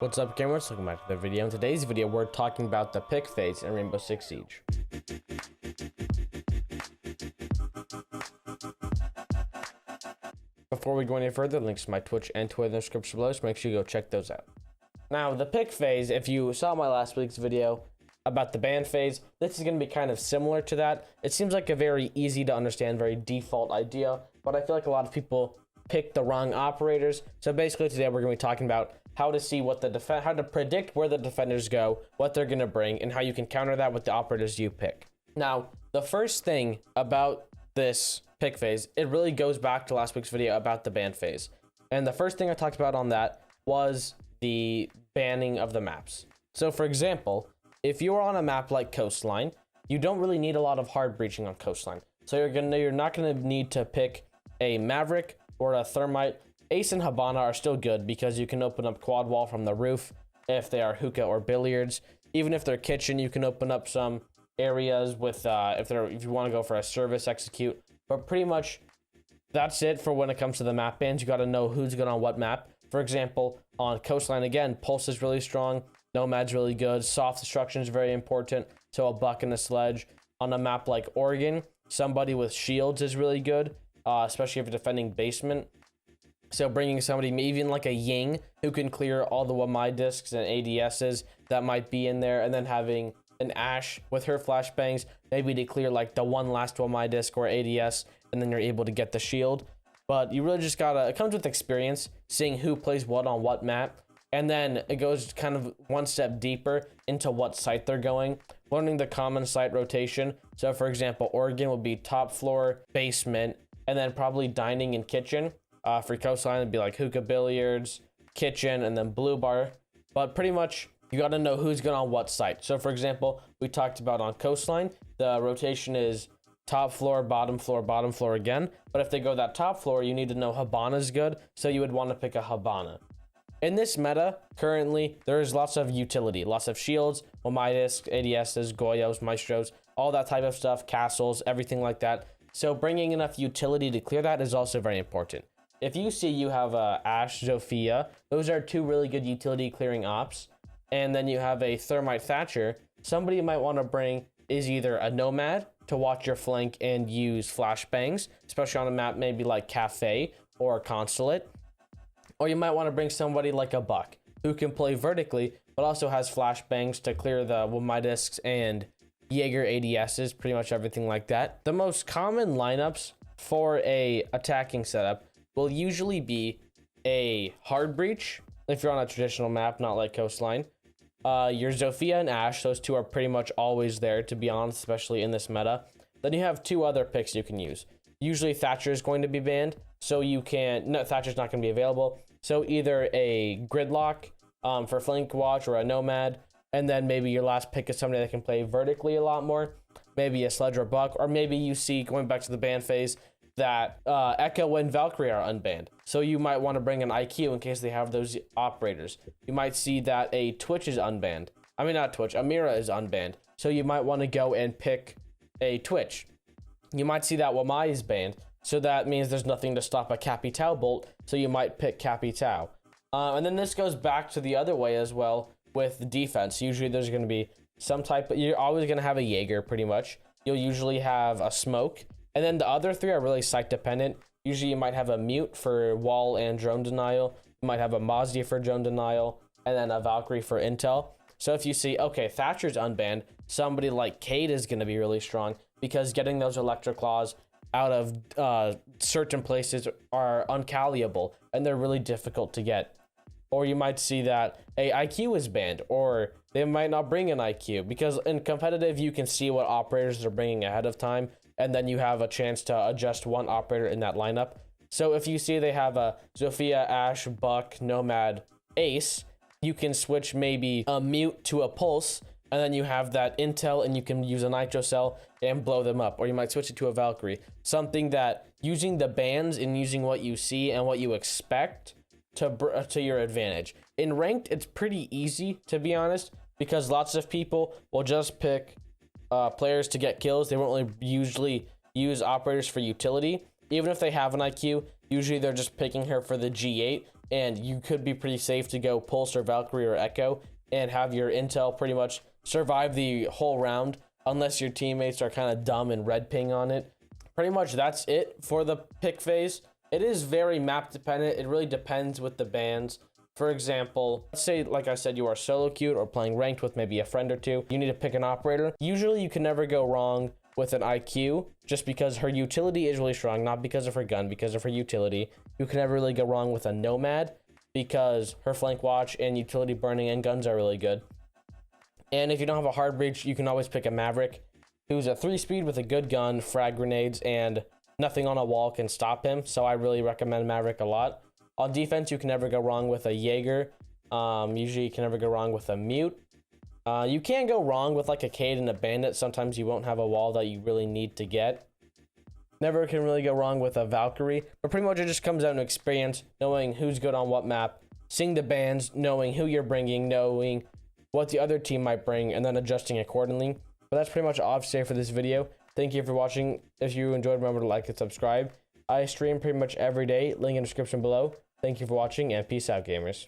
What's up, gamers? Welcome back to the video. In today's video, we're talking about the pick phase in Rainbow Six Siege. Before we go any further, links to my Twitch and Twitter in the description below, so make sure you go check those out. Now, the pick phase, if you saw my last week's video about the ban phase, this is going to be kind of similar to that. It seems like a very easy to understand, very default idea, but I feel like a lot of people pick the wrong operators. So basically today we're going to be talking about how to see what the how to predict where the defenders go, what they're going to bring, and how you can counter that with the operators you pick. Now, the first thing about this pick phase, it really goes back to last week's video about the ban phase. And the first thing I talked about on that was the banning of the maps. So for example, if you're on a map like Coastline, you don't really need a lot of hard breaching on Coastline. So you're not gonna need to pick a Maverick or a Thermite. Ace and Hibana are still good because you can open up quad wall from the roof if they are hookah or billiards. Even if they're kitchen, you can open up some areas with if you want to go for a service execute. But pretty much that's it for when it comes to the map bans. You got to know who's good on what map. For example, on Coastline, again, Pulse is really strong, Nomad's really good, soft destruction is very important, so a buck and a sledge. On a map like Oregon, somebody with shields is really good, especially if you're defending basement. So bringing somebody, even like a Ying, who can clear all the Wamai discs and ADSs that might be in there, and then having an Ashe with her flashbangs, maybe to clear like the one last Wamai disc or ADS, and then you're able to get the shield. But you really just gotta, it comes with experience, seeing who plays what on what map, and then it goes kind of one step deeper into what site they're going, learning the common site rotation. So for example, Oregon will be top floor, basement, and then probably dining and kitchen. For Coastline, it'd be like hookah, billiards, kitchen, and then blue bar. But pretty much, you got to know who's good on what site. So for example, we talked about on Coastline, the rotation is top floor, bottom floor again. But if they go that top floor, you need to know Hibana's good, so you would want to pick a Hibana. In this meta, currently, there's lots of utility, lots of shields, Wamai discs, ADSs, Goyos, Maestros, all that type of stuff, castles, everything like that. So bringing enough utility to clear that is also very important. If you see you have Ashe, Zofia, those are two really good utility clearing ops. And then you have a Thermite Thatcher. Somebody you might want to bring is either a Nomad to watch your flank and use flashbangs, especially on a map maybe like Cafe or Consulate. Or you might want to bring somebody like a Buck, who can play vertically, but also has flashbangs to clear the Wamai discs and Jaeger ADSs, pretty much everything like that. The most common lineups for a attacking setup will usually be a hard breach if you're on a traditional map, not like Coastline. Your Zofia and Ashe, those two are pretty much always there, to be honest, especially in this meta. Then you have two other picks you can use. Usually Thatcher is going to be banned, so you can't, no, Thatcher's not going to be available. So either a Gridlock for flank watch or a Nomad, and then maybe your last pick is somebody that can play vertically a lot more, maybe a Sledge or Buck, or maybe you see, going back to the ban phase, that Echo and Valkyrie are unbanned. So you might want to bring an IQ in case they have those operators. You might see that a Twitch is unbanned. I mean, not Twitch, Amira is unbanned. So you might want to go and pick a Twitch. You might see that Wamai is banned. So that means there's nothing to stop a Capitao bolt. So you might pick Capitao. And then this goes back to the other way as well with defense. Usually there's going to be some type, you're always going to have a Jaeger pretty much. You'll usually have a smoke. And then the other three are really site dependent. Usually you might have a Mute for wall and drone denial. You might have a Mazdia for drone denial, and then a Valkyrie for intel. So if you see, okay, Thatcher's unbanned, somebody like Cade is going to be really strong because getting those Electric Claws out of certain places are uncalliable, and they're really difficult to get. Or you might see that a IQ is banned, or they might not bring an IQ, because in competitive, you can see what operators are bringing ahead of time, and then you have a chance to adjust one operator in that lineup. So if you see they have a Zofia, Ashe, Buck, Nomad, Ace, you can switch maybe a Mute to a Pulse, and then you have that intel, and you can use a Nitro Cell and blow them up. Or you might switch it to a Valkyrie. Something that using the bans and using what you see and what you expect to your advantage. In ranked, it's pretty easy, to be honest, because lots of people will just pick players to get kills. They won't really usually use operators for utility. Even if they have an IQ, usually they're just picking her for the G8 and you could be pretty safe to go Pulse or Valkyrie or Echo and have your intel pretty much survive the whole round unless your teammates are kind of dumb and red ping on it. Pretty much that's it for the pick phase. It is very map dependent. It really depends with the bans. For example, let's say, like I said, you are solo queued or playing ranked with maybe a friend or two. You need to pick an operator. Usually you can never go wrong with an IQ just because her utility is really strong, not because of her gun, because of her utility. You can never really go wrong with a Nomad because her flank watch and utility burning and guns are really good. And if you don't have a hard breach, you can always pick a Maverick who's a 3-speed with a good gun, frag grenades, and nothing on a wall can stop him. So I really recommend Maverick a lot. On defense, you can never go wrong with a Jaeger. Usually you can never go wrong with a Mute. You can go wrong with like a Cade and a Bandit. Sometimes you won't have a wall that you really need to get. Never can really go wrong with a Valkyrie. But pretty much it just comes down to experience, knowing who's good on what map, seeing the bans, knowing who you're bringing, knowing what the other team might bring, and then adjusting accordingly. But that's pretty much all I have to say for this video. Thank you for watching. If you enjoyed, remember to like and subscribe. I stream pretty much every day. Link in the description below. Thank you for watching, and peace out, gamers.